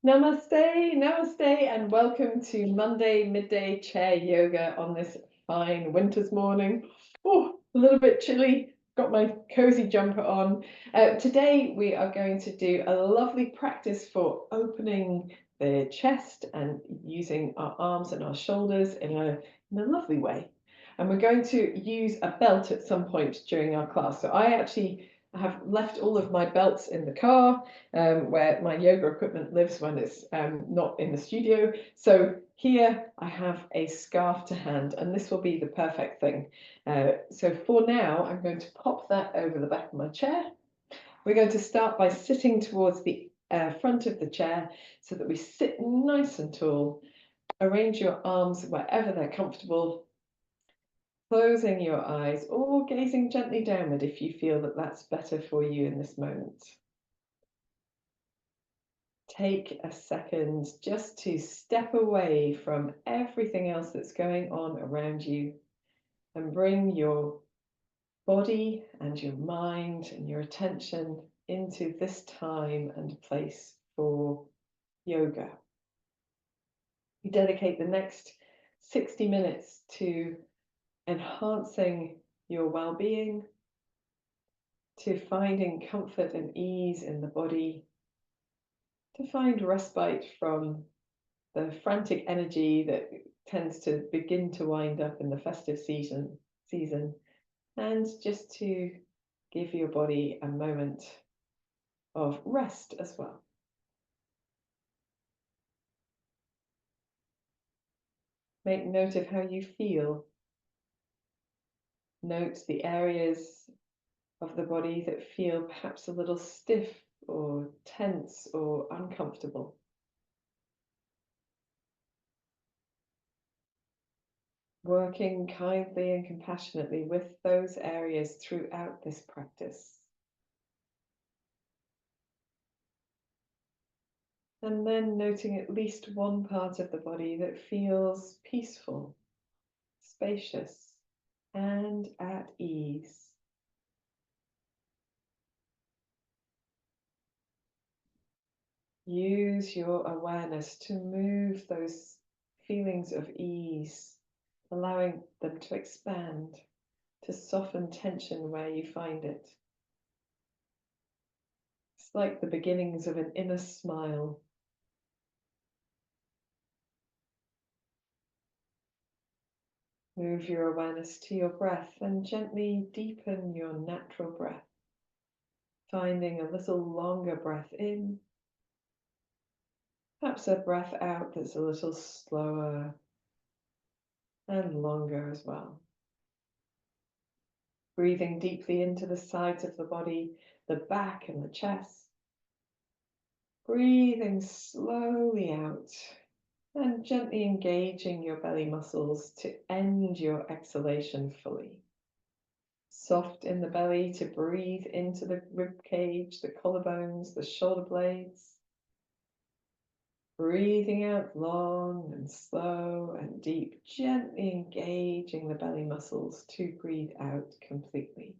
Namaste, namaste, and welcome to Monday midday chair yoga on this fine winter's morning. Oh, a little bit chilly. Got my cozy jumper on. Today we are going to do a lovely practice for opening the chest and using our arms and our shoulders in a lovely way. And we're going to use a belt at some point during our class. So I actually have left all of my belts in the car where my yoga equipment lives when it's not in the studio. So here I have a scarf to hand, and this will be the perfect thing. So for now, I'm going to pop that over the back of my chair. We're going to start by sitting towards the front of the chair so that we sit nice and tall. Arrange your arms wherever they're comfortable, closing your eyes or gazing gently downward if you feel that that's better for you in this moment. Take a second just to step away from everything else that's going on around you and bring your body and your mind and your attention into this time and place for yoga. You dedicate the next 60 minutes to enhancing your well-being, to finding comfort and ease in the body, to find respite from the frantic energy that tends to begin to wind up in the festive season, and just to give your body a moment of rest as well. Make note of how you feel. Note the areas of the body that feel perhaps a little stiff or tense or uncomfortable. Working kindly and compassionately with those areas throughout this practice. And then noting at least one part of the body that feels peaceful, spacious, and at ease. Use your awareness to move those feelings of ease, allowing them to expand, to soften tension where you find it. It's like the beginnings of an inner smile. Move your awareness to your breath and gently deepen your natural breath, finding a little longer breath in, perhaps a breath out that's a little slower and longer as well. Breathing deeply into the sides of the body, the back and the chest. Breathing slowly out and gently engaging your belly muscles to end your exhalation fully. Soft in the belly to breathe into the rib cage, the collarbones, the shoulder blades. Breathing out long and slow and deep, gently engaging the belly muscles to breathe out completely.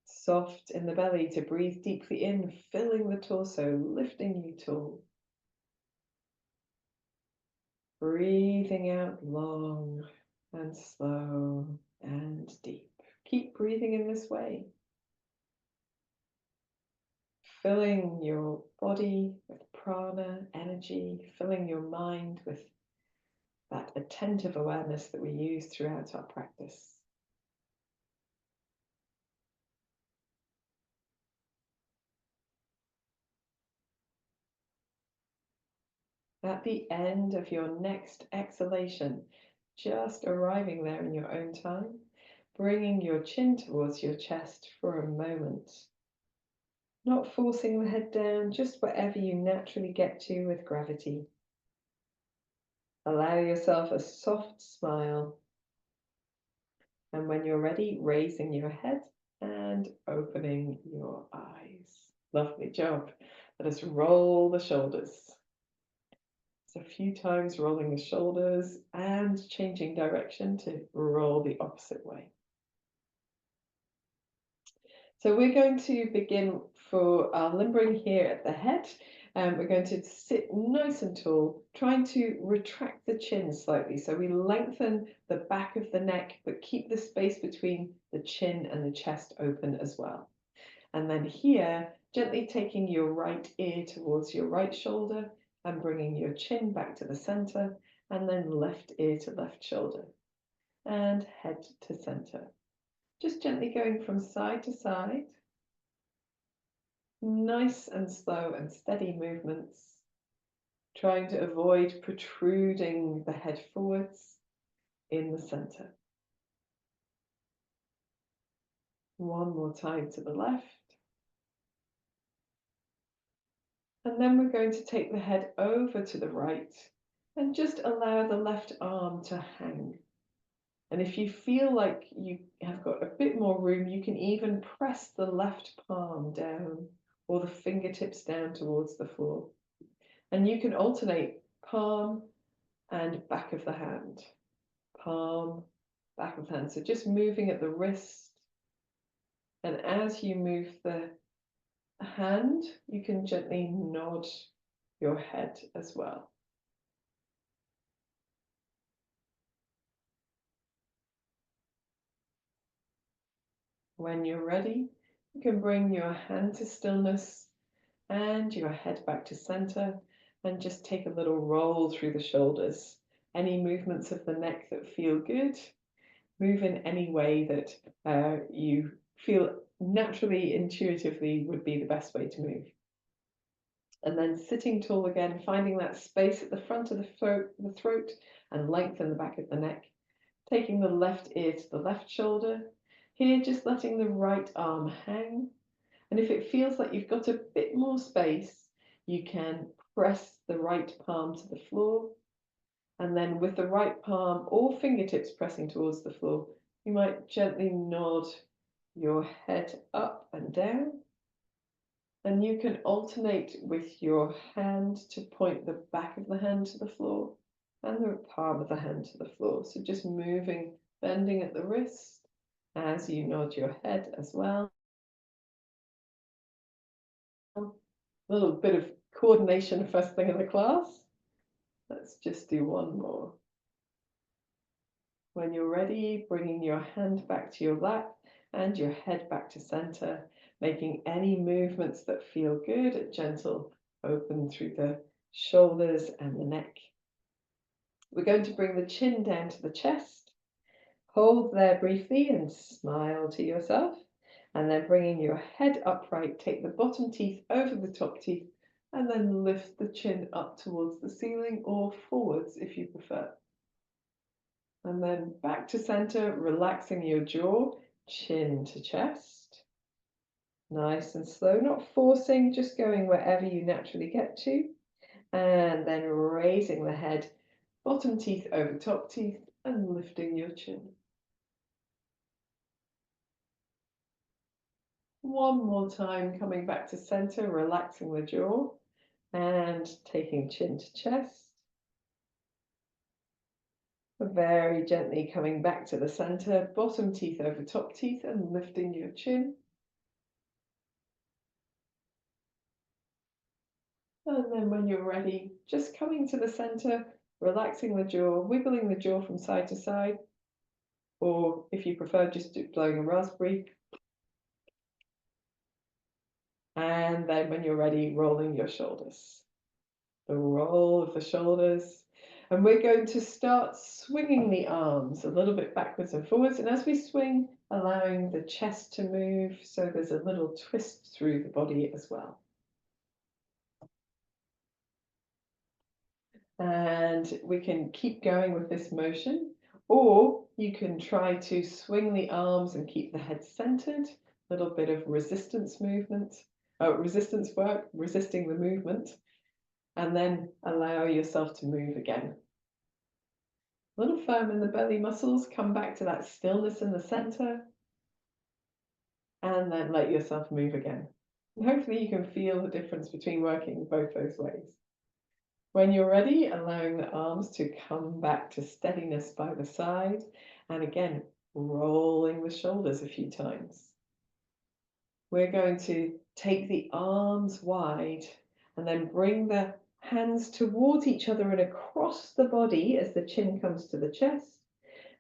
Soft in the belly to breathe deeply in, filling the torso, lifting you tall. Breathing out long and slow and deep. Keep breathing in this way. Filling your body with prana, energy, filling your mind with that attentive awareness that we use throughout our practice. At the end of your next exhalation, just arriving there in your own time, bringing your chin towards your chest for a moment. Not forcing the head down, just wherever you naturally get to with gravity. Allow yourself a soft smile. And when you're ready, raising your head and opening your eyes. Lovely job. Let us roll the shoulders. So a few times rolling the shoulders and changing direction to roll the opposite way. So we're going to begin for our limbering here at the head. We're going to sit nice and tall, trying to retract the chin slightly. So we lengthen the back of the neck, but keep the space between the chin and the chest open as well. And then here, gently taking your right ear towards your right shoulder and bringing your chin back to the center, and then left ear to left shoulder and head to center. Just gently going from side to side. Nice and slow and steady movements, trying to avoid protruding the head forwards in the center. One more time to the left. And then we're going to take the head over to the right and just allow the left arm to hang. And if you feel like you have got a bit more room, you can even press the left palm down or the fingertips down towards the floor. And you can alternate palm and back of the hand, palm, back of the hand. So just moving at the wrist. And as you move the hand, you can gently nod your head as well. When you're ready, you can bring your hand to stillness and your head back to center, and just take a little roll through the shoulders. Any movements of the neck that feel good, move in any way that you feel naturally, intuitively would be the best way to move. And then sitting tall again, finding that space at the front of the throat and lengthen the back of the neck. Taking the left ear to the left shoulder. Here, just letting the right arm hang. And if it feels like you've got a bit more space, you can press the right palm to the floor. And then with the right palm or fingertips pressing towards the floor, you might gently nod your head up and down. And you can alternate with your hand to point the back of the hand to the floor and the palm of the hand to the floor. So just moving, bending at the wrist as you nod your head as well. A little bit of coordination first thing in the class. Let's just do one more. When you're ready, bringing your hand back to your lap and your head back to center, making any movements that feel good, a gentle open through the shoulders and the neck. We're going to bring the chin down to the chest. Hold there briefly and smile to yourself. And then bringing your head upright, take the bottom teeth over the top teeth, and then lift the chin up towards the ceiling or forwards if you prefer. And then back to center, relaxing your jaw, chin to chest. Nice and slow, not forcing, just going wherever you naturally get to. And then raising the head, bottom teeth over top teeth, and lifting your chin. One more time, coming back to center, relaxing the jaw, and taking chin to chest. Very gently coming back to the center, bottom teeth over top teeth, and lifting your chin. And then when you're ready, just coming to the center, relaxing the jaw, wiggling the jaw from side to side, or if you prefer, just blowing a raspberry. And then when you're ready, rolling your shoulders. The roll of the shoulders. And we're going to start swinging the arms a little bit backwards and forwards. And as we swing, allowing the chest to move, so there's a little twist through the body as well. And we can keep going with this motion, or you can try to swing the arms and keep the head centered. A little bit of resistance movement, resistance work, resisting the movement, and then allow yourself to move again. A little firm in the belly muscles, come back to that stillness in the center, and then let yourself move again. And hopefully you can feel the difference between working both those ways. When you're ready, allowing the arms to come back to steadiness by the side, and again, rolling the shoulders a few times. We're going to take the arms wide And then bring the hands towards each other and across the body as the chin comes to the chest.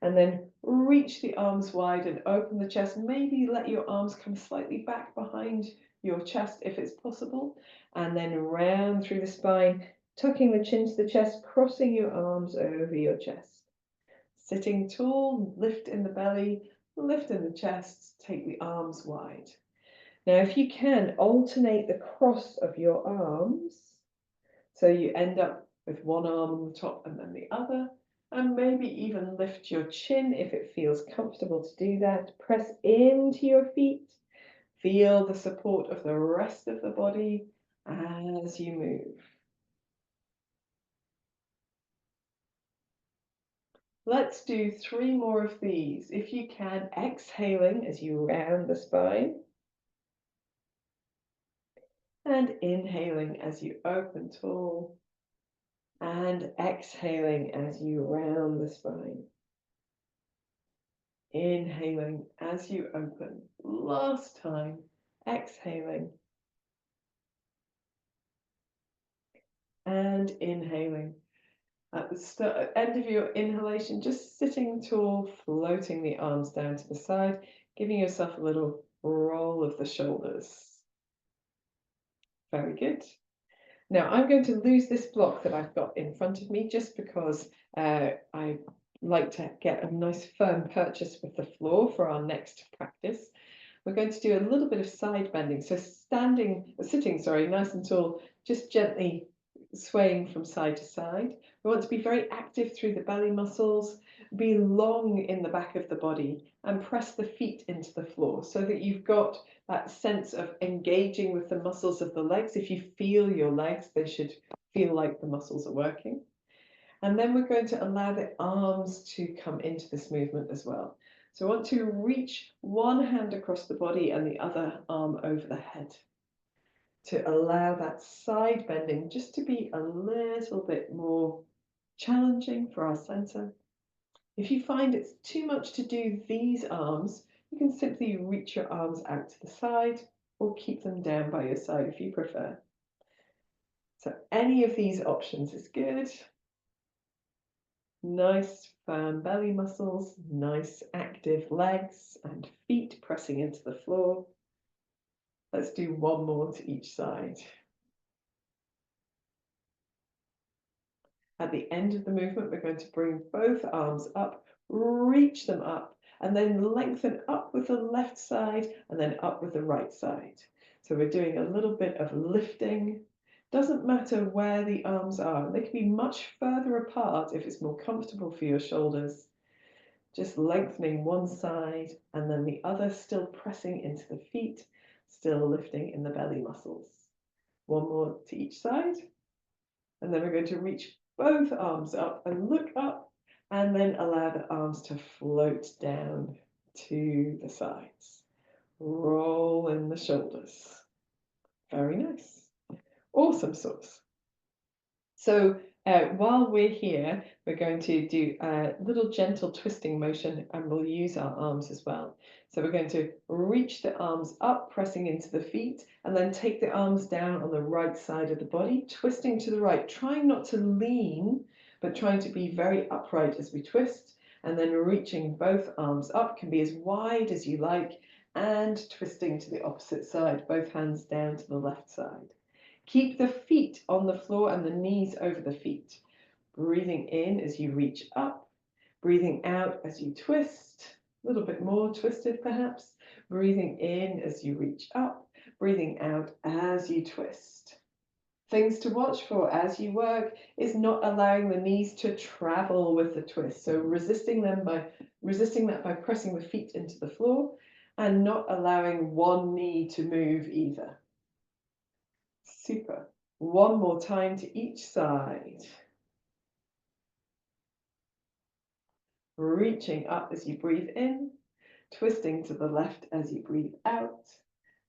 And then reach the arms wide and open the chest. Maybe let your arms come slightly back behind your chest if it's possible. And then round through the spine, tucking the chin to the chest, crossing your arms over your chest. Sitting tall, lift in the belly, lift in the chest, take the arms wide. Now, if you can, alternate the cross of your arms. So you end up with one arm on the top and then the other. And maybe even lift your chin if it feels comfortable to do that. Press into your feet. Feel the support of the rest of the body as you move. Let's do 3 more of these. If you can, exhaling as you round the spine. And inhaling as you open tall. And exhaling as you round the spine. Inhaling as you open. Last time, exhaling. And inhaling. At the end of your inhalation, just sitting tall, floating the arms down to the side, giving yourself a little roll of the shoulders. Very good. Now I'm going to lose this block that I've got in front of me just because I like to get a nice firm purchase with the floor for our next practice. We're going to do a little bit of side bending. So sitting, nice and tall, just gently swaying from side to side. We want to be very active through the belly muscles, be long in the back of the body, and press the feet into the floor so that you've got that sense of engaging with the muscles of the legs. If you feel your legs, they should feel like the muscles are working. And then we're going to allow the arms to come into this movement as well. So I want to reach one hand across the body and the other arm over the head to allow that side bending just to be a little bit more challenging for our center. If you find it's too much to do these arms, you can simply reach your arms out to the side or keep them down by your side if you prefer. So any of these options is good. Nice firm belly muscles, nice active legs and feet pressing into the floor. Let's do one more to each side. At the end of the movement, we're going to bring both arms up, reach them up, and then lengthen up with the left side and then up with the right side. So we're doing a little bit of lifting. Doesn't matter where the arms are. They can be much further apart if it's more comfortable for your shoulders. Just lengthening one side and then the other, still pressing into the feet, still lifting in the belly muscles. One more to each side. And then we're going to reach both arms up and look up, and then allow the arms to float down to the sides. Roll in the shoulders. Very nice. Awesome sauce. So while we're here, we're going to do a little gentle twisting motion, and we'll use our arms as well. So we're going to reach the arms up, pressing into the feet, and then take the arms down on the right side of the body, twisting to the right, trying not to lean, but trying to be very upright as we twist, and then reaching both arms up, can be as wide as you like, and twisting to the opposite side, both hands down to the left side. Keep the feet on the floor and the knees over the feet. Breathing in as you reach up, breathing out as you twist, a little bit more twisted perhaps. Breathing in as you reach up, breathing out as you twist. Things to watch for as you work is not allowing the knees to travel with the twist. So resisting that by pressing the feet into the floor and not allowing one knee to move either. Super. One more time to each side. Reaching up as you breathe in, twisting to the left as you breathe out.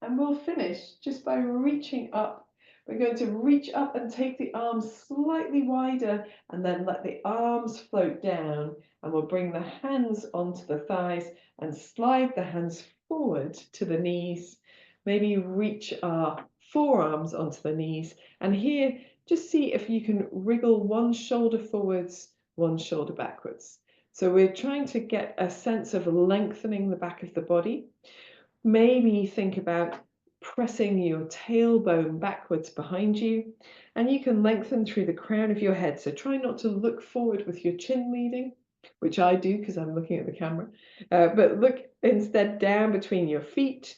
And we'll finish just by reaching up. We're going to reach up and take the arms slightly wider and then let the arms float down. And we'll bring the hands onto the thighs and slide the hands forward to the knees. Maybe reach our forearms onto the knees. And here, just see if you can wriggle one shoulder forwards, one shoulder backwards. So we're trying to get a sense of lengthening the back of the body. Maybe think about pressing your tailbone backwards behind you, and you can lengthen through the crown of your head. So try not to look forward with your chin leading, which I do because I'm looking at the camera, but look instead down between your feet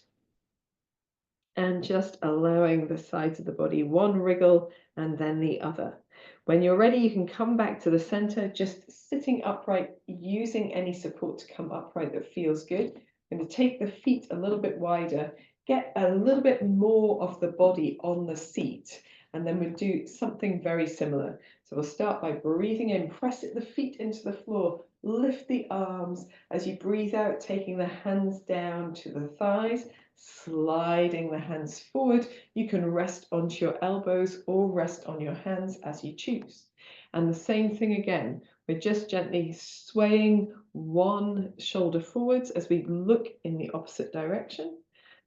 and just allowing the sides of the body one wriggle and then the other. When you're ready, you can come back to the center, just sitting upright, using any support to come upright that feels good. I'm going to take the feet a little bit wider, get a little bit more of the body on the seat, and then we'll do something very similar. So we'll start by breathing in, press the feet into the floor, lift the arms as you breathe out, taking the hands down to the thighs, sliding the hands forward. You can rest onto your elbows or rest on your hands as you choose. And the same thing again, we're just gently swaying one shoulder forwards as we look in the opposite direction.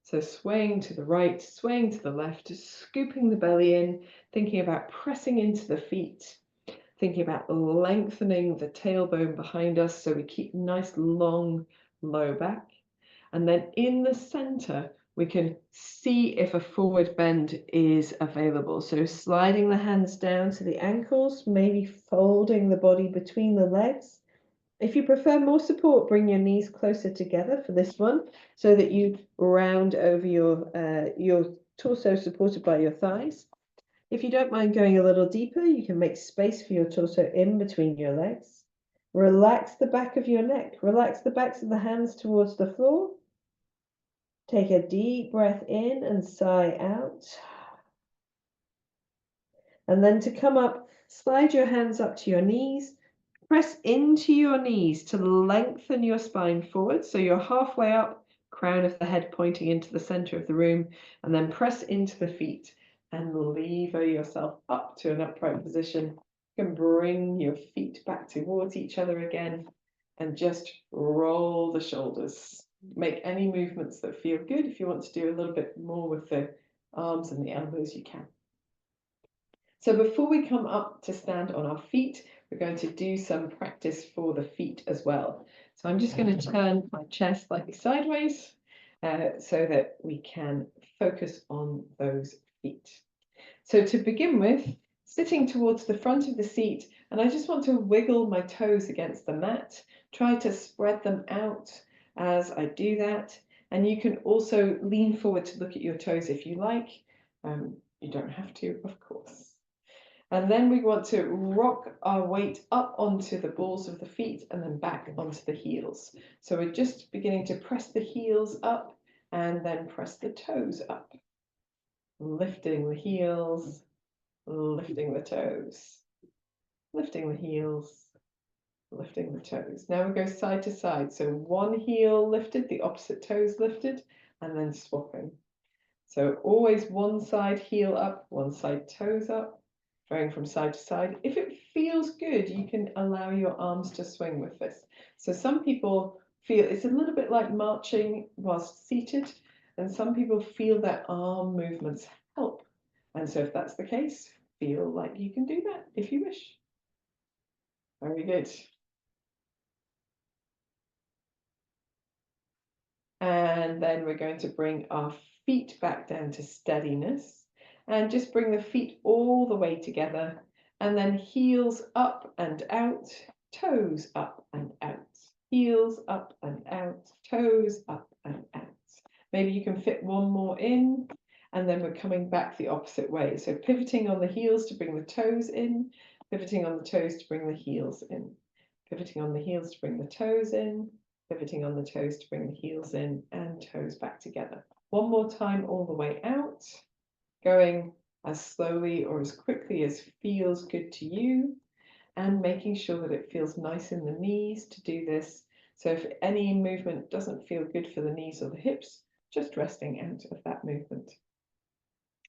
So swaying to the right, swaying to the left, scooping the belly in, thinking about pressing into the feet, thinking about lengthening the tailbone behind us so we keep nice, long, low back. And then in the center, we can see if a forward bend is available. So sliding the hands down to the ankles, maybe folding the body between the legs. If you prefer more support, bring your knees closer together for this one so that you round over your torso supported by your thighs. If you don't mind going a little deeper, you can make space for your torso in between your legs. Relax the back of your neck. Relax the backs of the hands towards the floor. Take a deep breath in and sigh out. And then to come up, slide your hands up to your knees. Press into your knees to lengthen your spine forward. So you're halfway up, crown of the head pointing into the center of the room, and then press into the feet and lever yourself up to an upright position. You can bring your feet back towards each other again and just roll the shoulders. Make any movements that feel good. If you want to do a little bit more with the arms and the elbows, you can. So before we come up to stand on our feet, we're going to do some practice for the feet as well. So I'm just going to turn my chair slightly sideways so that we can focus on those feet. So to begin with, sitting towards the front of the seat, and I just want to wiggle my toes against the mat, try to spread them out as I do that. And you can also lean forward to look at your toes if you like. You don't have to, of course. And then we want to rock our weight up onto the balls of the feet and then back onto the heels. So we're just beginning to press the heels up and then press the toes up. Lifting the heels, lifting the toes, lifting the heels, lifting the toes. Now we go side to side. So one heel lifted, the opposite toes lifted, and then swapping. So always one side heel up, one side toes up, going from side to side. If it feels good, you can allow your arms to swing with this. So some people feel it's a little bit like marching whilst seated, and some people feel their arm movements help. And so if that's the case, feel like you can do that if you wish. Very good. And then we're going to bring our feet back down to steadiness and just bring the feet all the way together and then heels up and out, toes up and out, heels up and out, toes up and out. Maybe you can fit one more in and then we're coming back the opposite way. So pivoting on the heels to bring the toes in, pivoting on the toes to bring the heels in, pivoting on the heels to bring the toes in, pivoting on the toes to bring the heels in and toes back together. One more time all the way out, going as slowly or as quickly as feels good to you, and making sure that it feels nice in the knees to do this. So if any movement doesn't feel good for the knees or the hips, just resting out of that movement.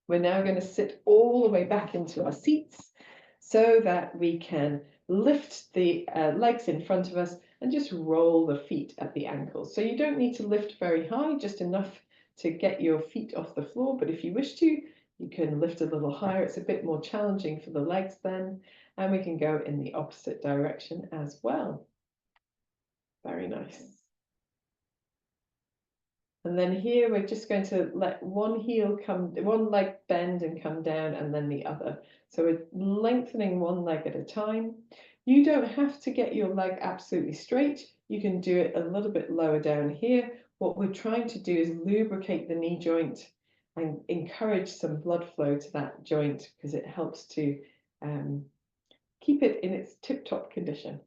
We're now going to sit all the way back into our seats so that we can lift the legs in front of us and just roll the feet at the ankles. So you don't need to lift very high, just enough to get your feet off the floor. But if you wish to, You can lift a little higher. It's a bit more challenging for the legs then. And we can go in the opposite direction as well. Very nice. And then here we're just going to let one leg bend and come down, and then the other. So we're lengthening one leg at a time. You don't have to get your leg absolutely straight. You can do it a little bit lower down here. What we're trying to do is lubricate the knee joint and encourage some blood flow to that joint, because it helps to keep it in its tip-top condition.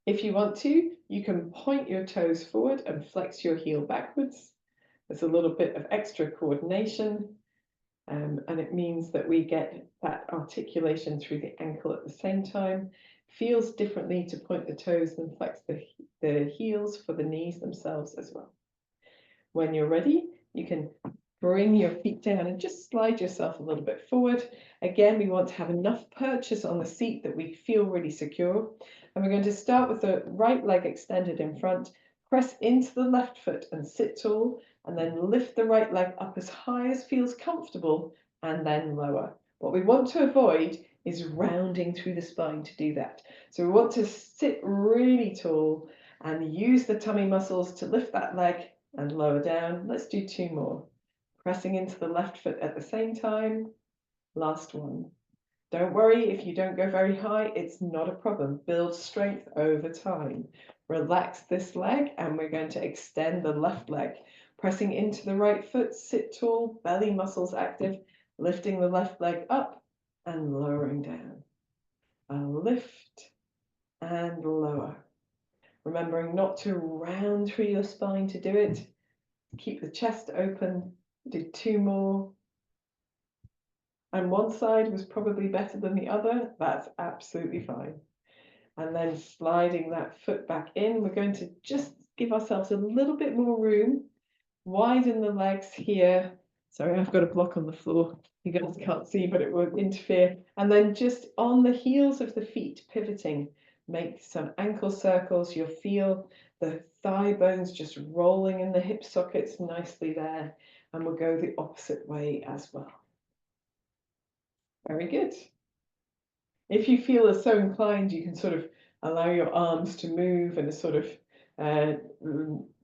If you want to, you can point your toes forward and flex your heel backwards. There's a little bit of extra coordination, and it means that we get that articulation through the ankle at the same time. Feels differently to point the toes than flex the heels for the knees themselves as well. When you're ready, you can bring your feet down and just slide yourself a little bit forward. Again, we want to have enough purchase on the seat that we feel really secure. And we're going to start with the right leg extended in front, press into the left foot and sit tall, and then lift the right leg up as high as feels comfortable, and then lower. What we want to avoid is rounding through the spine to do that. So we want to sit really tall and use the tummy muscles to lift that leg and lower down. Let's do 2 more. Pressing into the left foot at the same time. Last one. Don't worry if you don't go very high, it's not a problem. Build strength over time. Relax this leg, and we're going to extend the left leg. Pressing into the right foot, sit tall, belly muscles active, lifting the left leg up and lowering down. A lift and lower. Remembering not to round through your spine to do it. Keep the chest open. Do 2 more. And one side was probably better than the other. That's absolutely fine. And then sliding that foot back in, we're going to just give ourselves a little bit more room. Widen the legs here. Sorry, I've got a block on the floor. You guys can't see, but it will interfere. And then just on the heels of the feet, pivoting, make some ankle circles. You'll feel the thigh bones just rolling in the hip sockets nicely there. And we'll go the opposite way as well. Very good. If you feel as so inclined, you can sort of allow your arms to move in a sort of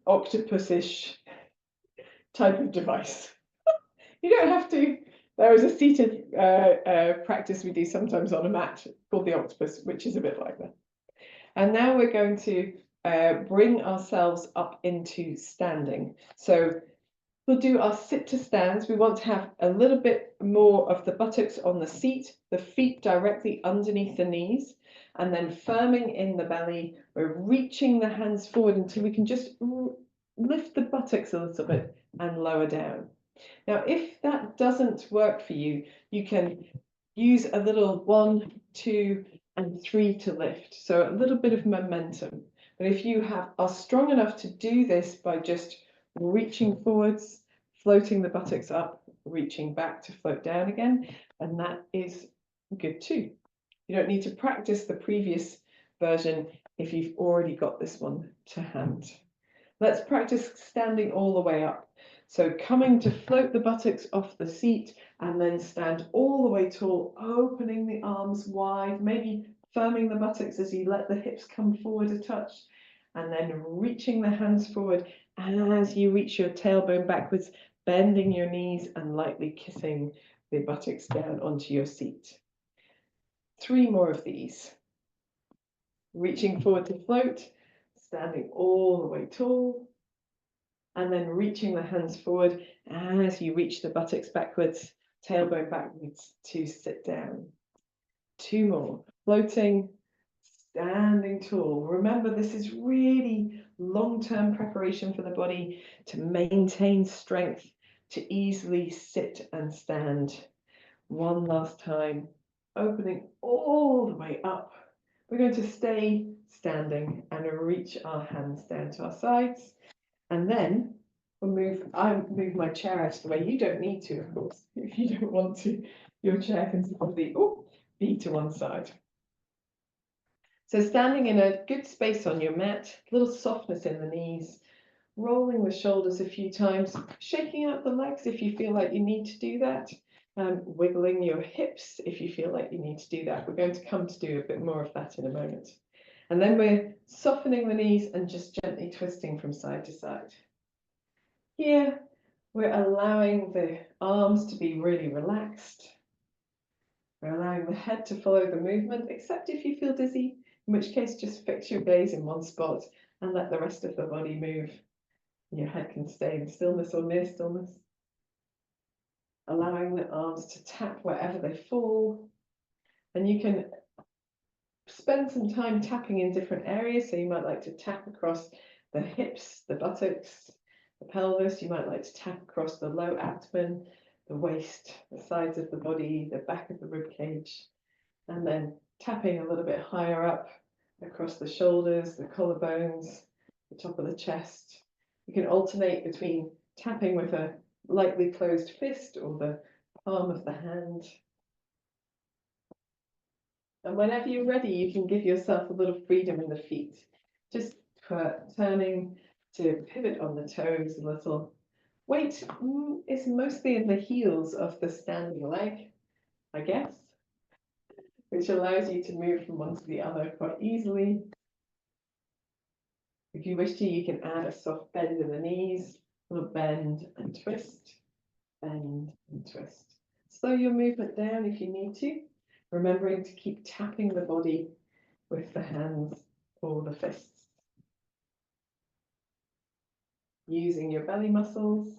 octopus-ish type of device. You don't have to. There is a seated practice we do sometimes on a mat called the octopus, which is a bit like that. And now we're going to bring ourselves up into standing. So we'll do our sit to stands. We want to have a little bit more of the buttocks on the seat, the feet directly underneath the knees, and then firming in the belly. We're reaching the hands forward until we can just lift the buttocks a little bit and lower down. Now, if that doesn't work for you, you can use a little 1, 2, and 3 to lift. So a little bit of momentum. But if you are strong enough to do this by just reaching forwards, floating the buttocks up, reaching back to float down again, and that is good too. You don't need to practice the previous version if you've already got this one to hand. Let's practice standing all the way up. So coming to float the buttocks off the seat and then stand all the way tall, opening the arms wide, maybe firming the buttocks as you let the hips come forward a touch, and then reaching the hands forward. And as you reach your tailbone backwards, bending your knees and lightly kissing the buttocks down onto your seat. 3 more of these. Reaching forward to float, standing all the way tall, and then reaching the hands forward as you reach the buttocks backwards, tailbone backwards to sit down. 2 more. Floating, standing tall. Remember, this is really long-term preparation for the body to maintain strength, to easily sit and stand. One last time, opening all the way up. We're going to stay standing and reach our hands down to our sides. And then I'll move my chair out of the way. You don't need to, of course. If you don't want to, your chair can simply be to one side. So standing in a good space on your mat, a little softness in the knees. rolling the shoulders a few times, shaking out the legs if you feel like you need to do that, wiggling your hips if you feel like you need to do that. We're going to come to do a bit more of that in a moment. And then we're softening the knees and just gently twisting from side to side. Here, we're allowing the arms to be really relaxed. We're allowing the head to follow the movement, except if you feel dizzy, in which case just fix your gaze in one spot and let the rest of the body move. Your head can stay in stillness or near stillness. Allowing the arms to tap wherever they fall. And you can spend some time tapping in different areas. So you might like to tap across the hips, the buttocks, the pelvis. You might like to tap across the low abdomen, the waist, the sides of the body, the back of the rib cage. And then tapping a little bit higher up across the shoulders, the collarbones, the top of the chest. You can alternate between tapping with a lightly closed fist or the palm of the hand. And whenever you're ready, you can give yourself a little freedom in the feet. Just turning to pivot on the toes a little. Weight is mostly in the heels of the standing leg, I guess, which allows you to move from one to the other quite easily. If you wish to, you can add a soft bend in the knees, a little bend and twist, bend and twist. Slow your movement down if you need to, remembering to keep tapping the body with the hands or the fists. Using your belly muscles,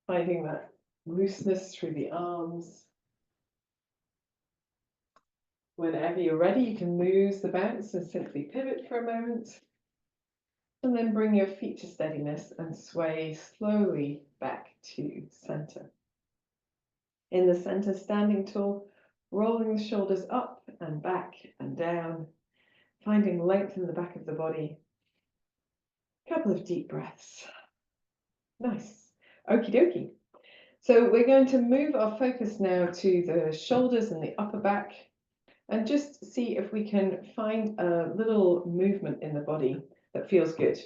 finding that looseness through the arms. Whenever you're ready, you can lose the bounce and simply pivot for a moment. And then bring your feet to steadiness and sway slowly back to center. In the center, standing tall, rolling the shoulders up and back and down, finding length in the back of the body. A couple of deep breaths. Nice. Okie dokie. So we're going to move our focus now to the shoulders and the upper back and just see if we can find a little movement in the body that feels good.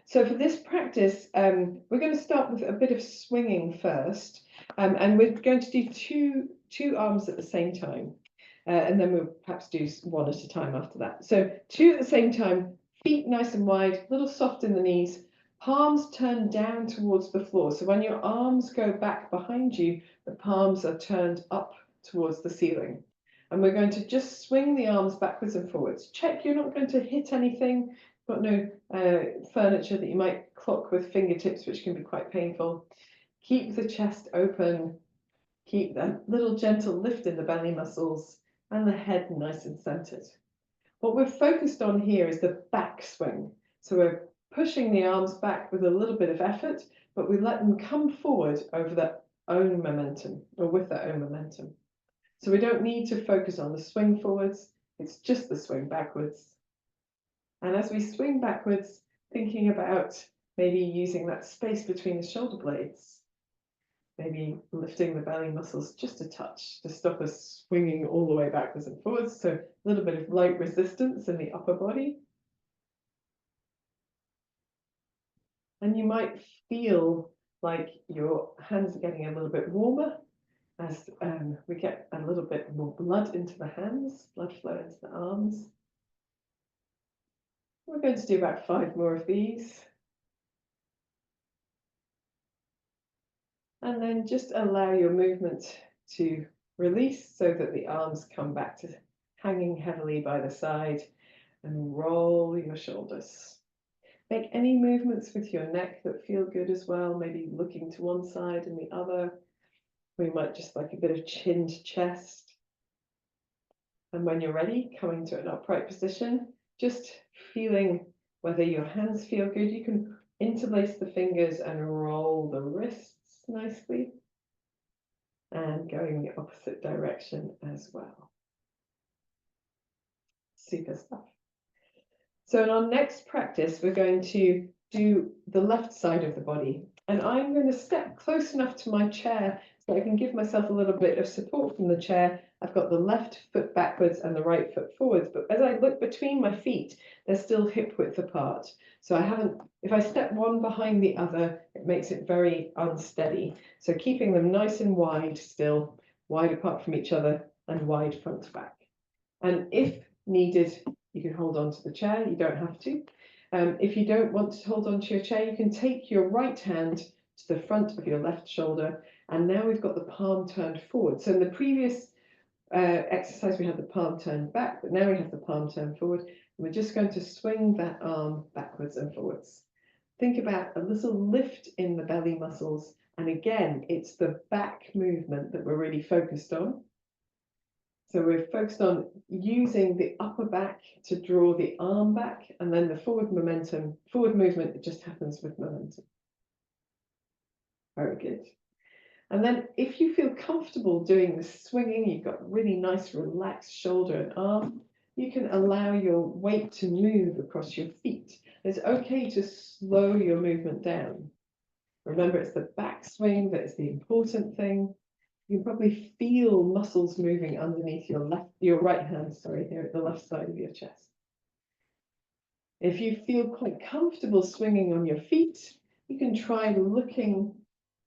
So for this practice, we're going to start with a bit of swinging first, and we're going to do two arms at the same time, and then we'll perhaps do one at a time after that. So two at the same time, feet nice and wide, a little soft in the knees, palms turned down towards the floor. So when your arms go back behind you, the palms are turned up towards the ceiling. And we're going to just swing the arms backwards and forwards. Check you're not going to hit anything. Got no furniture that you might clock with fingertips, which can be quite painful. Keep the chest open. Keep that little gentle lift in the belly muscles and the head nice and centered. What we're focused on here is the back swing. So we're pushing the arms back with a little bit of effort, but we let them come forward over their own momentum, or with their own momentum. So we don't need to focus on the swing forwards, it's just the swing backwards. And as we swing backwards, thinking about maybe using that space between the shoulder blades, maybe lifting the belly muscles just a touch to stop us swinging all the way backwards and forwards. So a little bit of light resistance in the upper body. And you might feel like your hands are getting a little bit warmer as we get a little bit more blood into the hands, blood flow into the arms. We're going to do about 5 more of these. And then just allow your movement to release so that the arms come back to hanging heavily by the side, and roll your shoulders. Make any movements with your neck that feel good as well, maybe looking to one side and the other. We might just like a bit of chin to chest. And when you're ready, coming to an upright position, just feeling whether your hands feel good. You can interlace the fingers and roll the wrists nicely, and going the opposite direction as well. Super stuff. So in our next practice, we're going to do the left side of the body. And I'm going to step close enough to my chair So I can give myself a little bit of support from the chair. I've got the left foot backwards and the right foot forwards, but as I look between my feet, they're still hip width apart. So I haven't, if I step one behind the other, it makes it very unsteady. So keeping them nice and wide still, wide apart from each other and wide front to back. And if needed, you can hold on to the chair, you don't have to. If you don't want to hold on to your chair, you can take your right hand to the front of your left shoulder. And now we've got the palm turned forward. So in the previous exercise, we had the palm turned back, but now we have the palm turned forward. And we're just going to swing that arm backwards and forwards. Think about a little lift in the belly muscles. And again, it's the back movement that we're really focused on. So we're focused on using the upper back to draw the arm back, and then the forward movement, it just happens with momentum. Very good. And then if you feel comfortable doing the swinging, you've got really nice relaxed shoulder and arm, you can allow your weight to move across your feet. It's okay to slow your movement down. Remember, it's the back swing that is the important thing. You can probably feel muscles moving underneath your right hand, sorry, here at the left side of your chest. If you feel quite comfortable swinging on your feet, you can try looking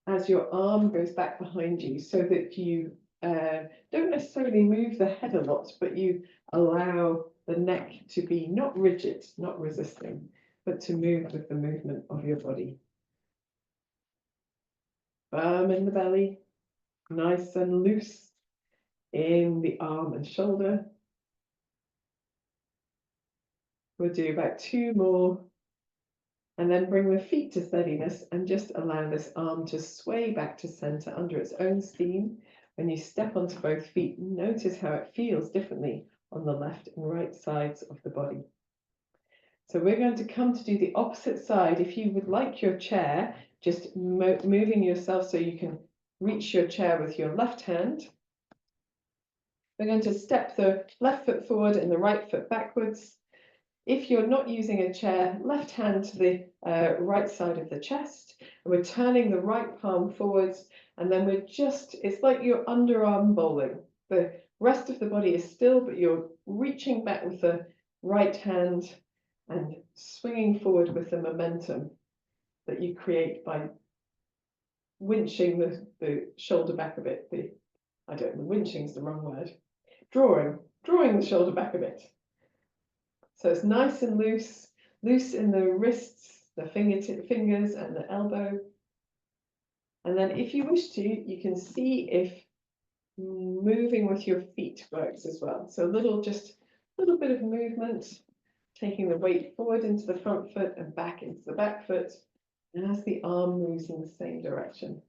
as your arm goes back behind you so that you don't necessarily move the head a lot, but you allow the neck to be not rigid, not resisting, but to move with the movement of your body. Firm in the belly. Nice and loose in the arm and shoulder. We'll do about 2 more, and then bring the feet to steadiness and just allow this arm to sway back to center under its own steam. When you step onto both feet, notice how it feels differently on the left and right sides of the body. So we're going to come to do the opposite side. If you would like your chair, just moving yourself so you can reach your chair with your left hand. We're going to step the left foot forward and the right foot backwards. If you're not using a chair, left hand to the right side of the chest. And we're turning the right palm forwards, and then it's like you're underarm bowling. The rest of the body is still, but you're reaching back with the right hand and swinging forward with the momentum that you create by winching the shoulder back a bit. Winching is the wrong word. Drawing the shoulder back a bit. So it's nice and loose in the wrists, the fingers and the elbow. And then if you wish to, you can see if moving with your feet works as well. So just a little bit of movement, taking the weight forward into the front foot and back into the back foot, and as the arm moves in the same direction.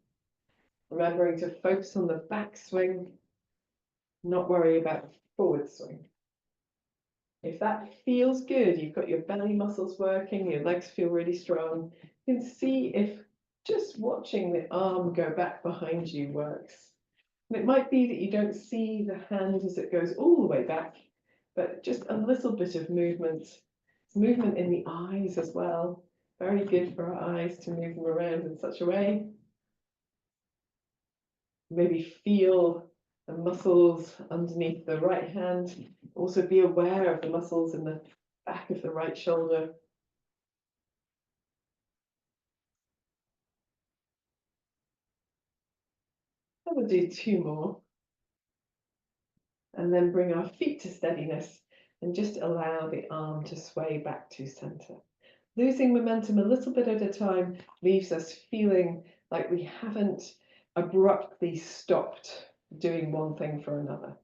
Remembering to focus on the back swing, not worry about the forward swing. If that feels good, you've got your belly muscles working, your legs feel really strong, you can see if just watching the arm go back behind you works. And it might be that you don't see the hand as it goes all the way back, but just a little bit of movement. Movement in the eyes as well. Very good for our eyes to move them around in such a way. Maybe feel the muscles underneath the right hand. Also be aware of the muscles in the back of the right shoulder. And we'll do 2 more. And then bring our feet to steadiness and just allow the arm to sway back to center. Losing momentum a little bit at a time leaves us feeling like we haven't abruptly stopped doing one thing for another.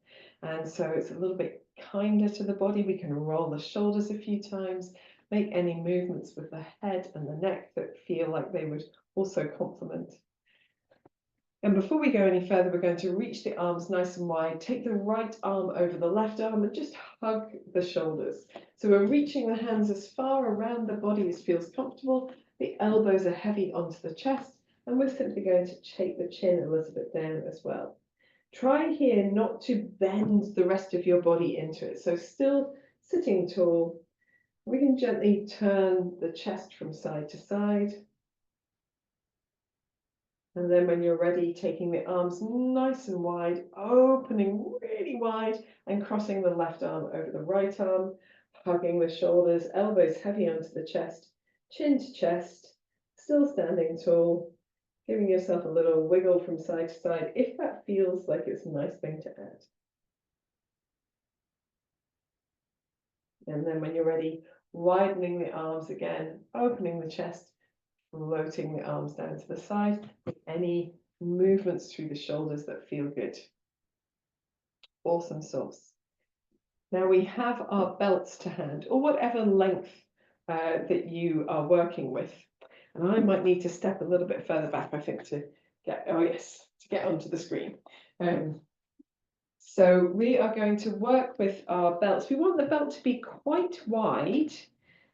And so it's a little bit kinder to the body. We can roll the shoulders a few times, make any movements with the head and the neck that feel like they would also complement. And before we go any further, we're going to reach the arms nice and wide, take the right arm over the left arm and just hug the shoulders. So we're reaching the hands as far around the body as feels comfortable. The elbows are heavy onto the chest, and we're simply going to take the chin a little bit down as well. Try here not to bend the rest of your body into it. So still sitting tall, we can gently turn the chest from side to side. And then when you're ready, taking the arms nice and wide, opening really wide and crossing the left arm over the right arm, hugging the shoulders, elbows heavy onto the chest, chin to chest, still standing tall, giving yourself a little wiggle from side to side if that feels like it's a nice thing to add. And then when you're ready, widening the arms again, opening the chest, floating the arms down to the side, with any movements through the shoulders that feel good. Awesome sauce. Now we have our belts to hand, or whatever length that you are working with. And I might need to step a little bit further back, I think, to get, oh yes, to get onto the screen. So we are going to work with our belts. We want the belt to be quite wide,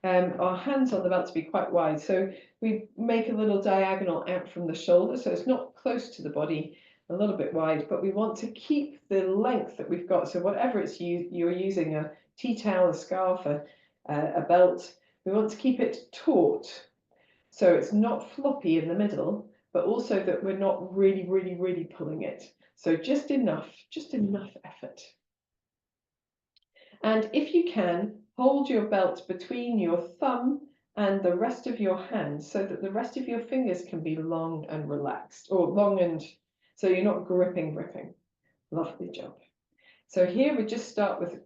our hands on the belt to be quite wide. So we make a little diagonal out from the shoulder, so it's not close to the body, a little bit wide, but we want to keep the length that we've got. So whatever it's you're using, a tea towel, a scarf, a belt, we want to keep it taut. So it's not floppy in the middle, but also that we're not really pulling it. So just enough effort. And if you can, hold your belt between your thumb and the rest of your hand so that the rest of your fingers can be long and relaxed, or long and so you're not gripping. Lovely job. So here we just start with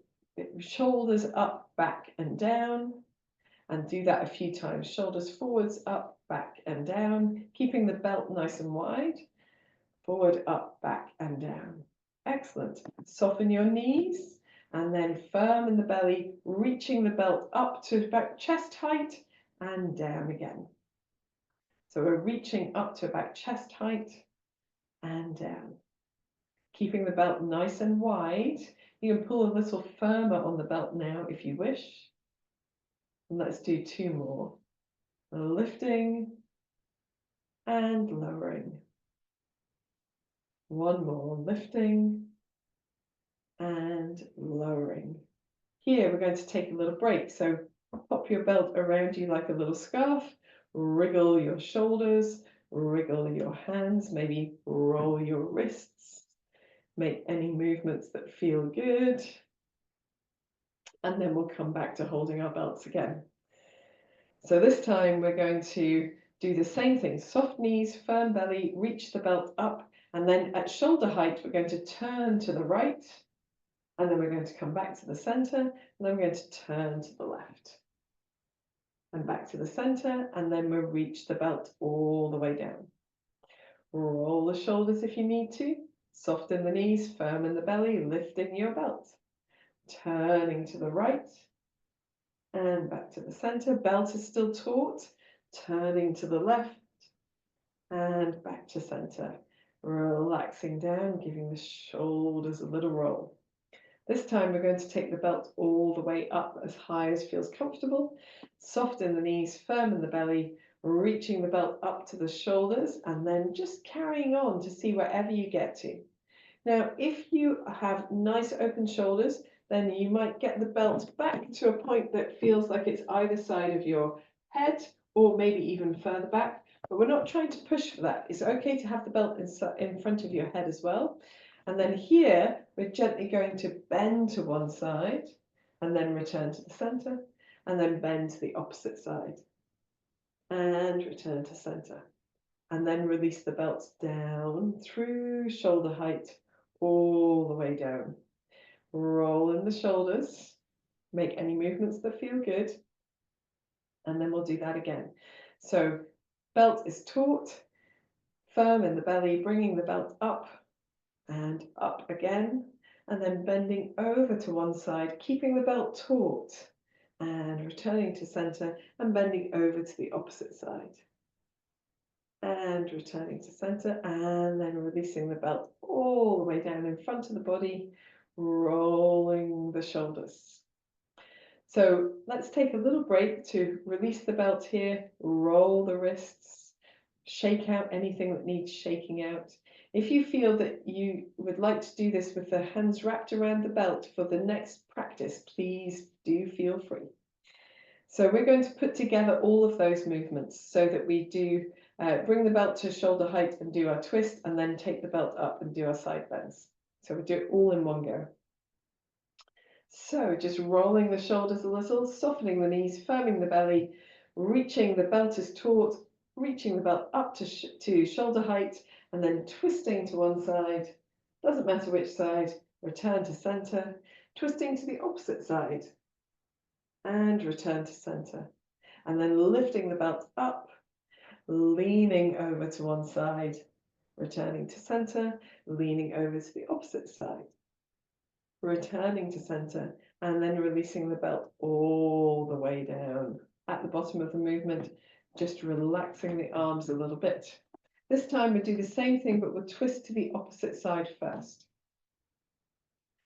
shoulders up, back and down, and do that a few times. Shoulders forwards, up, back and down, keeping the belt nice and wide. Forward, up, back and down. Excellent. Soften your knees and then firm in the belly, reaching the belt up to about chest height and down again. So we're reaching up to about chest height and down. Keeping the belt nice and wide. You can pull a little firmer on the belt now if you wish. And let's do two more. Lifting and lowering. One more, lifting and lowering. Here we're going to take a little break. So pop your belt around you like a little scarf, wriggle your shoulders, wriggle your hands, maybe roll your wrists, make any movements that feel good. And then we'll come back to holding our belts again. So this time we're going to do the same thing, soft knees, firm belly, reach the belt up, and then at shoulder height, we're going to turn to the right, and then we're going to come back to the center, and then we're going to turn to the left, and back to the center, and then we'll reach the belt all the way down. Roll the shoulders if you need to, soften the knees, firm in the belly, lifting your belt, turning to the right, and back to the center. Belt is still taut, turning to the left, and back to center. Relaxing down, giving the shoulders a little roll. This time we're going to take the belt all the way up as high as feels comfortable. Soft in the knees, firm in the belly, reaching the belt up to the shoulders, and then just carrying on to see wherever you get to. Now, if you have nice open shoulders, then you might get the belt back to a point that feels like it's either side of your head or maybe even further back. But we're not trying to push for that. It's okay to have the belt in front of your head as well. And then here, we're gently going to bend to one side and then return to the center and then bend to the opposite side and return to center. And then release the belt down through shoulder height all the way down. Roll in the shoulders, make any movements that feel good, and then we'll do that again. So belt is taut, firm in the belly, bringing the belt up and up again, and then bending over to one side, keeping the belt taut, and returning to center and bending over to the opposite side. And returning to center, and then releasing the belt all the way down in front of the body, rolling the shoulders. So let's take a little break to release the belt here, roll the wrists, shake out anything that needs shaking out. If you feel that you would like to do this with the hands wrapped around the belt for the next practice, please do feel free. So we're going to put together all of those movements so that we do Bring the belt to shoulder height and do our twist, and then take the belt up and do our side bends. So we do it all in one go. So just rolling the shoulders a little, softening the knees, firming the belly, reaching the belt is taut, reaching the belt up to shoulder height, and then twisting to one side. Doesn't matter which side. Return to center, twisting to the opposite side, and return to center. And then lifting the belt up, leaning over to one side, returning to center, leaning over to the opposite side, returning to center, and then releasing the belt all the way down. At the bottom of the movement, just relaxing the arms a little bit. This time we do the same thing, but we'll twist to the opposite side first.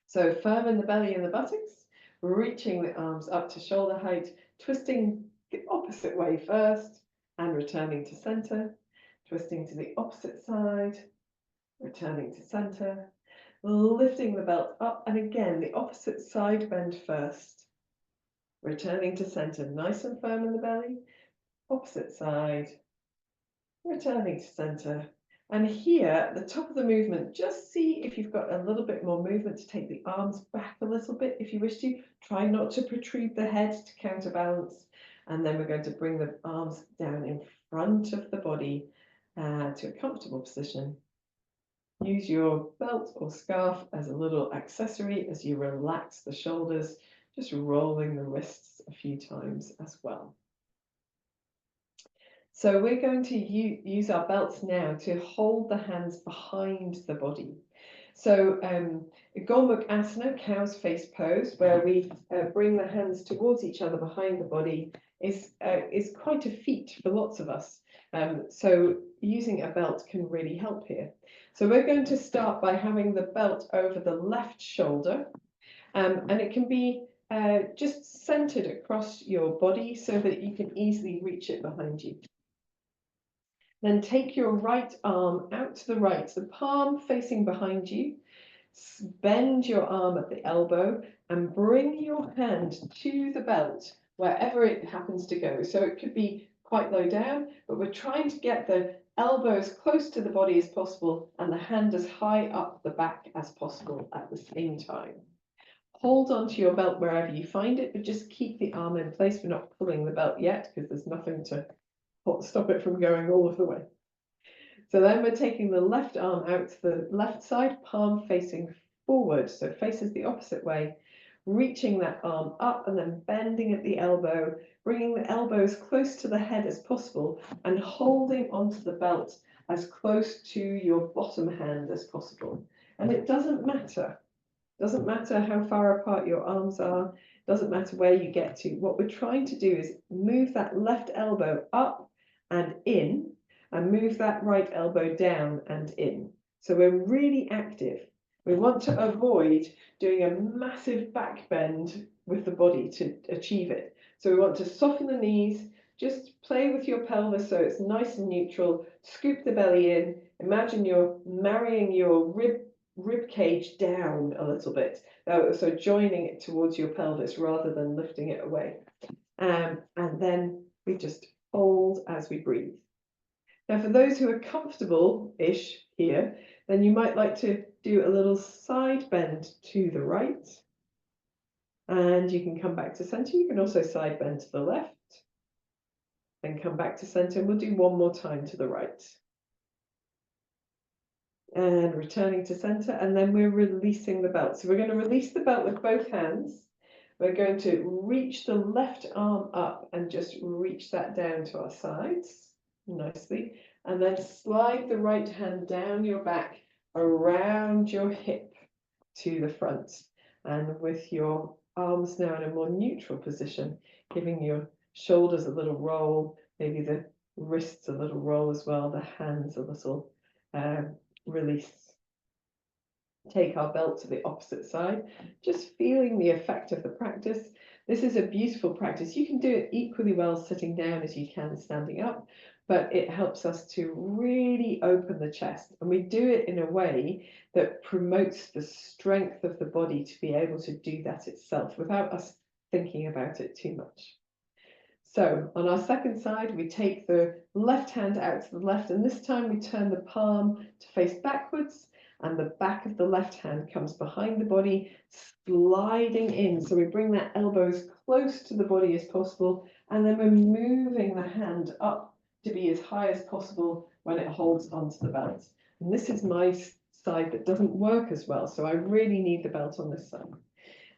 So firm in the belly and the buttocks, reaching the arms up to shoulder height, twisting the opposite way first, and returning to center, twisting to the opposite side, returning to center, lifting the belt up, and again the opposite side bend first, returning to center, nice and firm in the belly, opposite side, returning to center. And here at the top of the movement, just see if you've got a little bit more movement to take the arms back a little bit if you wish to. Try not to protrude the head to counterbalance. And then we're going to bring the arms down in front of the body to a comfortable position. Use your belt or scarf as a little accessory as you relax the shoulders, just rolling the wrists a few times as well. So we're going to use our belts now to hold the hands behind the body. So Gomukh Asana, cow's face pose, where we bring the hands towards each other behind the body, is quite a feat for lots of us. So using a belt can really help here. So we're going to start by having the belt over the left shoulder, and it can be just centered across your body so that you can easily reach it behind you. Then take your right arm out to the right, the palm facing behind you. Bend your arm at the elbow and bring your hand to the belt wherever it happens to go. So it could be quite low down, but we're trying to get the elbow as close to the body as possible and the hand as high up the back as possible at the same time. Hold onto your belt wherever you find it, but just keep the arm in place. We're not pulling the belt yet because there's nothing to stop it from going all of the way. So then we're taking the left arm out to the left side, palm facing forward, so it faces the opposite way, reaching that arm up and then bending at the elbow, bringing the elbow as close to the head as possible and holding onto the belt as close to your bottom hand as possible. And it doesn't matter how far apart your arms are, doesn't matter where you get to. What we're trying to do is move that left elbow up and in, and move that right elbow down and in. So we're really active. We want to avoid doing a massive back bend with the body to achieve it. So we want to soften the knees, just play with your pelvis so it's nice and neutral, scoop the belly in, imagine you're marrying your rib cage down a little bit, so joining it towards your pelvis rather than lifting it away. And then we just hold as we breathe. Now, for those who are comfortable-ish here, then you might like to do a little side bend to the right. And you can come back to center. You can also side bend to the left. Then come back to center. And we'll do one more time to the right. And returning to center. And then we're releasing the belt. So we're going to release the belt with both hands. We're going to reach the left arm up and just reach that down to our sides nicely, and then slide the right hand down your back around your hip to the front, and with your arms now in a more neutral position, giving your shoulders a little roll, maybe the wrists a little roll as well, the hands a little release. Take our belt to the opposite side, just feeling the effect of the practice. This is a beautiful practice. You can do it equally well sitting down as you can standing up, but it helps us to really open the chest. And we do it in a way that promotes the strength of the body to be able to do that itself without us thinking about it too much. So on our second side, we take the left hand out to the left, and this time we turn the palm to face backwards, and the back of the left hand comes behind the body, sliding in. So we bring that elbow as close to the body as possible, and then we're moving the hand up to be as high as possible when it holds onto the belt. And this is my side that doesn't work as well, so I really need the belt on this side.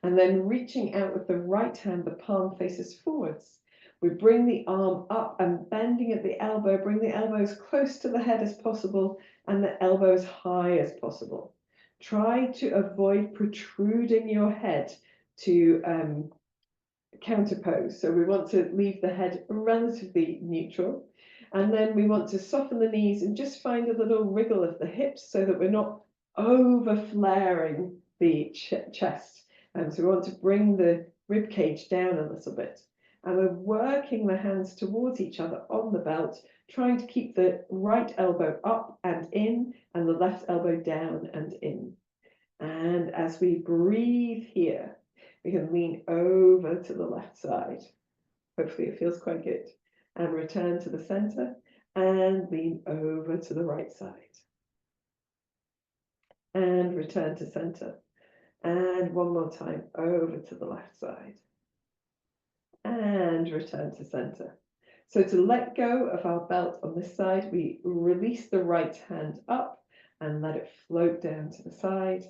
And then reaching out with the right hand, the palm faces forwards. We bring the arm up and bending at the elbow, bring the elbow as close to the head as possible and the elbow as high as possible. Try to avoid protruding your head to counterpose. So we want to leave the head relatively neutral. And then we want to soften the knees and just find a little wriggle of the hips so that we're not over flaring the chest. So we want to bring the rib cage down a little bit. And we're working the hands towards each other on the belt, trying to keep the right elbow up and in and the left elbow down and in. And as we breathe here, we can lean over to the left side. Hopefully it feels quite good. And return to the center and lean over to the right side. And return to center. And one more time, over to the left side. And return to center. So to let go of our belt on this side, we release the right hand up and let it float down to the side.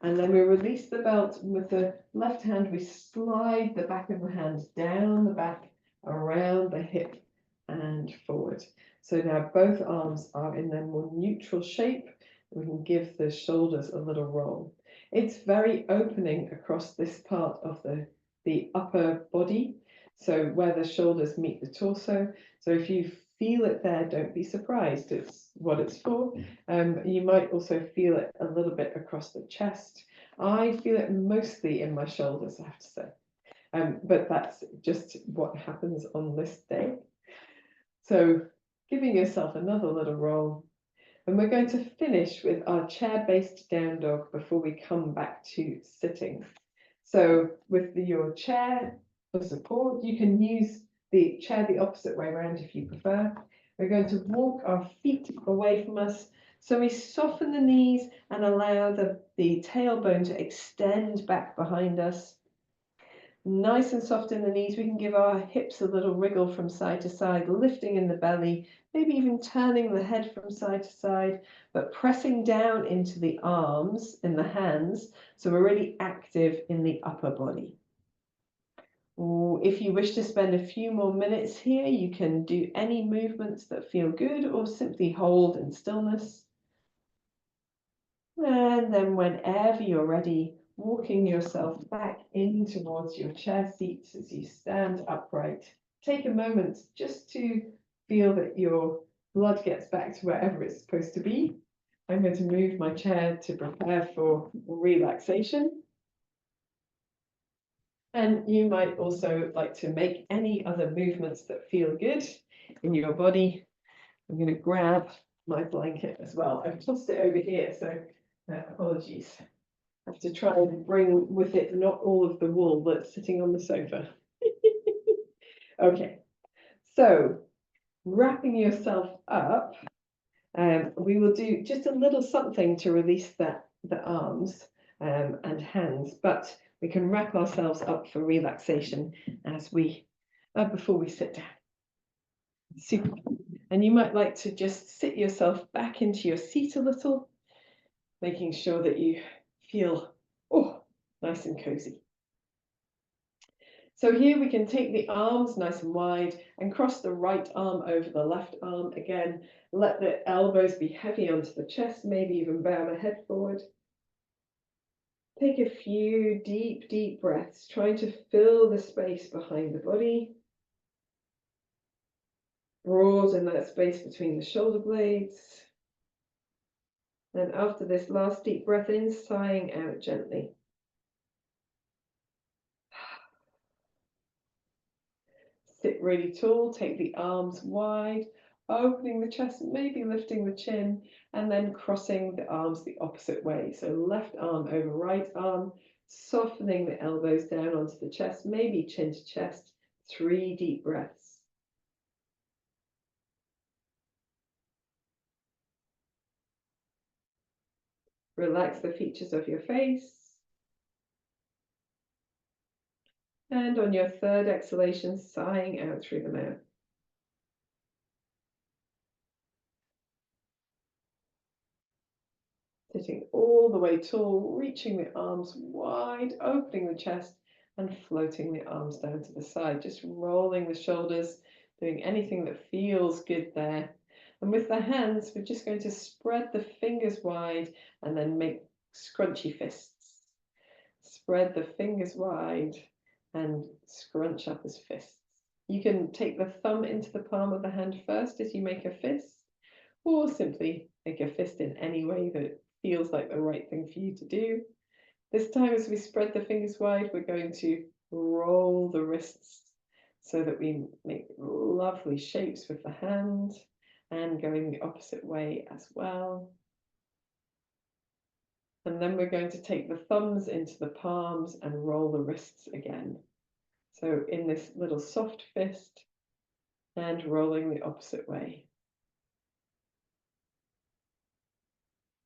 And then we release the belt with the left hand. We slide the back of the hand down the back, around the hip and forward. So now both arms are in their more neutral shape. We can give the shoulders a little roll. It's very opening across this part of the upper body. So where the shoulders meet the torso. So if you feel it there, don't be surprised. It's what it's for. You might also feel it a little bit across the chest. I feel it mostly in my shoulders, I have to say. But that's just what happens on this day. So giving yourself another little roll. And we're going to finish with our chair-based down dog before we come back to sitting. So with your chair for support, you can use the chair the opposite way around if you prefer. We're going to walk our feet away from us. So we soften the knees and allow the tailbone to extend back behind us. Nice and soft in the knees. We can give our hips a little wriggle from side to side, lifting in the belly, maybe even turning the head from side to side, but pressing down into the arms and the hands. So we're really active in the upper body. If you wish to spend a few more minutes here, you can do any movements that feel good or simply hold in stillness. And then whenever you're ready, walking yourself back in towards your chair seat as you stand upright. Take a moment just to feel that your blood gets back to wherever it's supposed to be. I'm going to move my chair to prepare for relaxation. And you might also like to make any other movements that feel good in your body. I'm going to grab my blanket as well. I've tossed it over here, so apologies. I have to try and bring with it not all of the wool that's sitting on the sofa. Okay, so wrapping yourself up, we will do just a little something to release the arms and hands, but we can wrap ourselves up for relaxation as we before we sit down. Super. And you might like to just sit yourself back into your seat a little, making sure that you feel nice and cozy. So here we can take the arms nice and wide and cross the right arm over the left arm. Again, let the elbows be heavy onto the chest, maybe even bow the head forward. Take a few deep, deep breaths, trying to fill the space behind the body. Broaden that space between the shoulder blades. And after this last deep breath in, sighing out gently. Sit really tall, take the arms wide, opening the chest, maybe lifting the chin, and then crossing the arms the opposite way. So left arm over right arm, softening the elbows down onto the chest, maybe chin to chest. 3 deep breaths. Relax the features of your face. And on your third exhalation, sighing out through the mouth. Sitting all the way tall, reaching the arms wide, opening the chest and floating the arms down to the side, just rolling the shoulders, doing anything that feels good there. And with the hands, we're just going to spread the fingers wide and then make scrunchy fists. Spread the fingers wide and scrunch up as fists. You can take the thumb into the palm of the hand first as you make a fist, or simply make a fist in any way that feels like the right thing for you to do. This time, as we spread the fingers wide, we're going to roll the wrists so that we make lovely shapes with the hand, and going the opposite way as well. And then we're going to take the thumbs into the palms and roll the wrists again. So in this little soft fist and rolling the opposite way.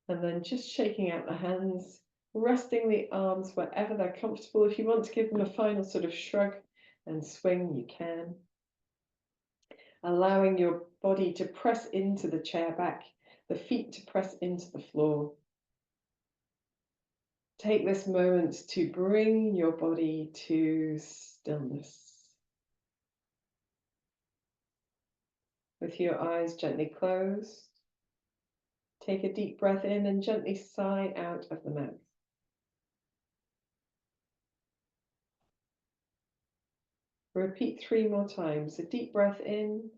And then just shaking out the hands, resting the arms wherever they're comfortable. If you want to give them a final sort of shrug and swing, you can. Allowing your body to press into the chair back, the feet to press into the floor. Take this moment to bring your body to stillness. With your eyes gently closed, take a deep breath in and gently sigh out of the mouth. Repeat 3 more times. A deep breath in,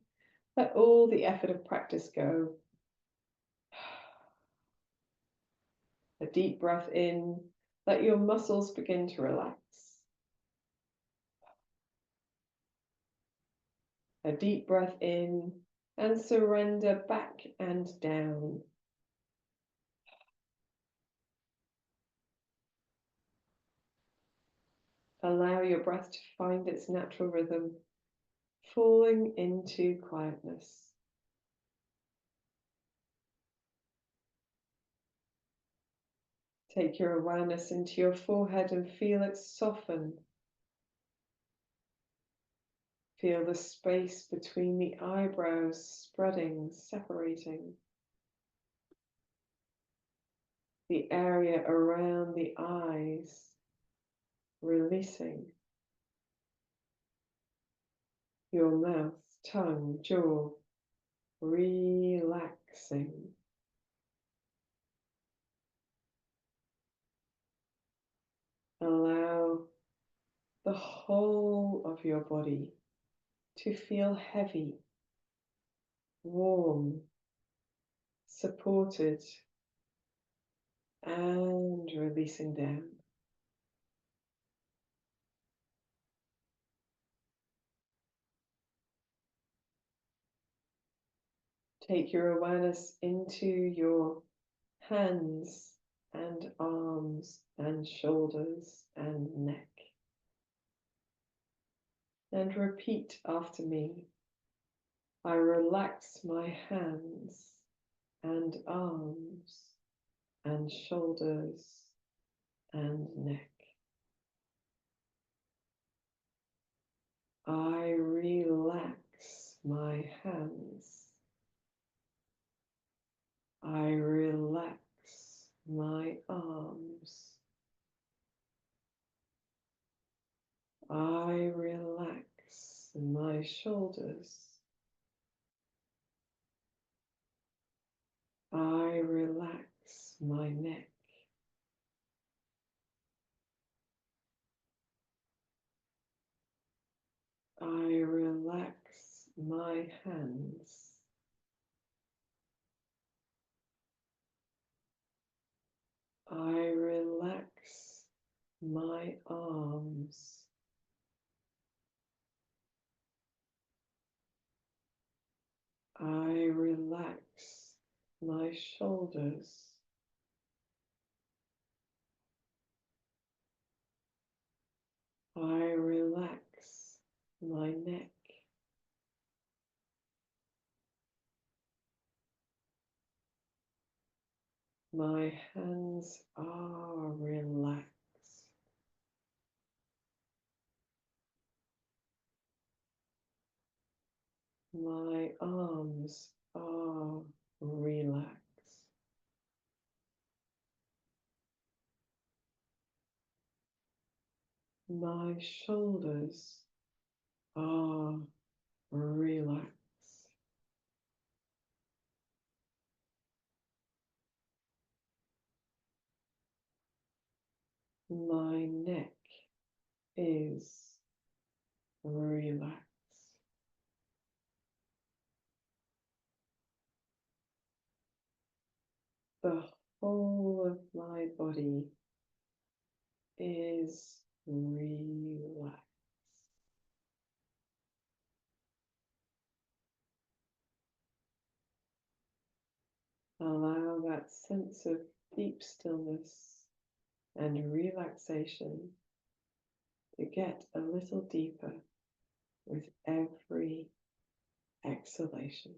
let all the effort of practice go. A deep breath in, let your muscles begin to relax. A deep breath in and surrender back and down. Allow your breath to find its natural rhythm, falling into quietness. Take your awareness into your forehead and feel it soften. Feel the space between the eyebrows spreading, separating. The area around the eyes releasing. Your mouth, tongue, jaw relaxing. Allow the whole of your body to feel heavy, warm, supported, and releasing down. Take your awareness into your hands and arms and shoulders and neck. And repeat after me. I relax my hands and arms and shoulders and neck. I relax my hands. I relax my arms. I relax my shoulders. I relax my neck. I relax my hands. I relax my arms. I relax my shoulders. I relax my neck. My hands are relaxed. My arms are relaxed. My shoulders are relaxed. My neck is relaxed. The whole of my body is relaxed. Allow that sense of deep stillness and relaxation to get a little deeper with every exhalation.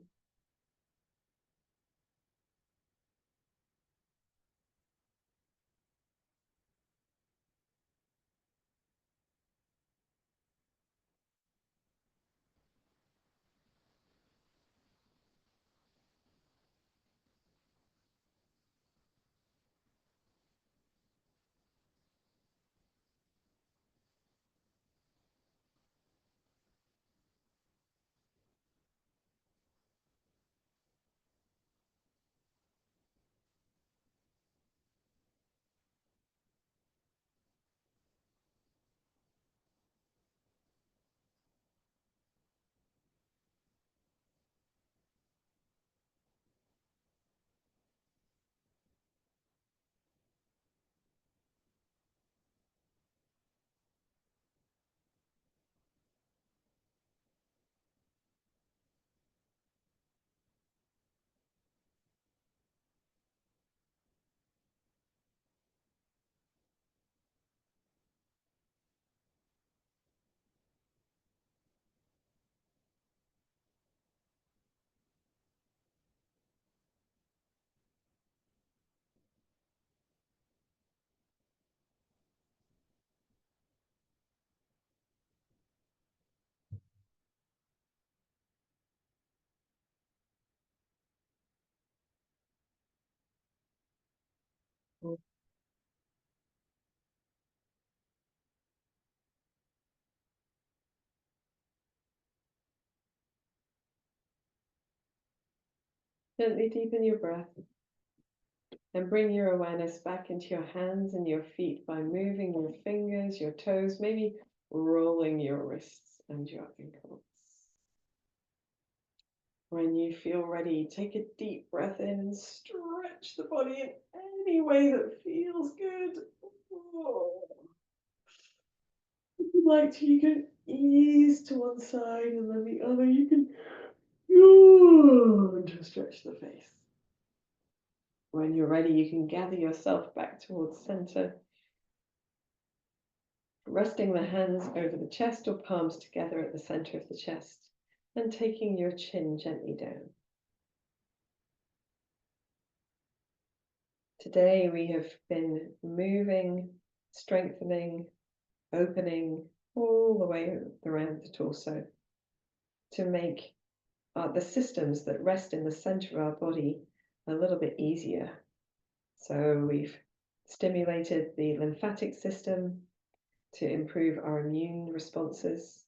Gently deepen your breath and bring your awareness back into your hands and your feet by moving your fingers, your toes, maybe rolling your wrists and your ankles. When you feel ready, take a deep breath in and stretch the body in any way that feels good. If you like to, you can ease to one side and then the other. You can yawn to stretch the face. When you're ready, you can gather yourself back towards center, resting the hands over the chest or palms together at the center of the chest, and taking your chin gently down. Today we have been moving, strengthening, opening all the way around the torso to make the systems that rest in the center of our body a little bit easier. So we've stimulated the lymphatic system to improve our immune responses.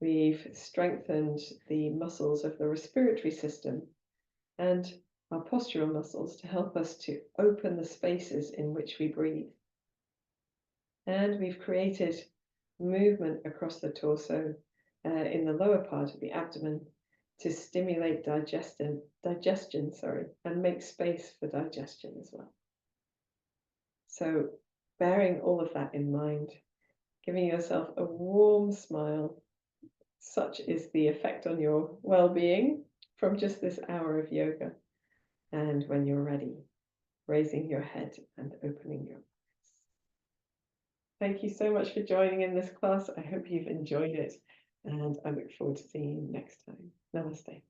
We've strengthened the muscles of the respiratory system and our postural muscles to help us to open the spaces in which we breathe. And we've created movement across the torso in the lower part of the abdomen to stimulate digestion, and make space for digestion as well. So bearing all of that in mind, giving yourself a warm smile, such is the effect on your well-being from just this hour of yoga. And when you're ready, raising your head and opening your eyes. Thank you so much for joining in this class. I hope you've enjoyed it, and I look forward to seeing you next time. Namaste.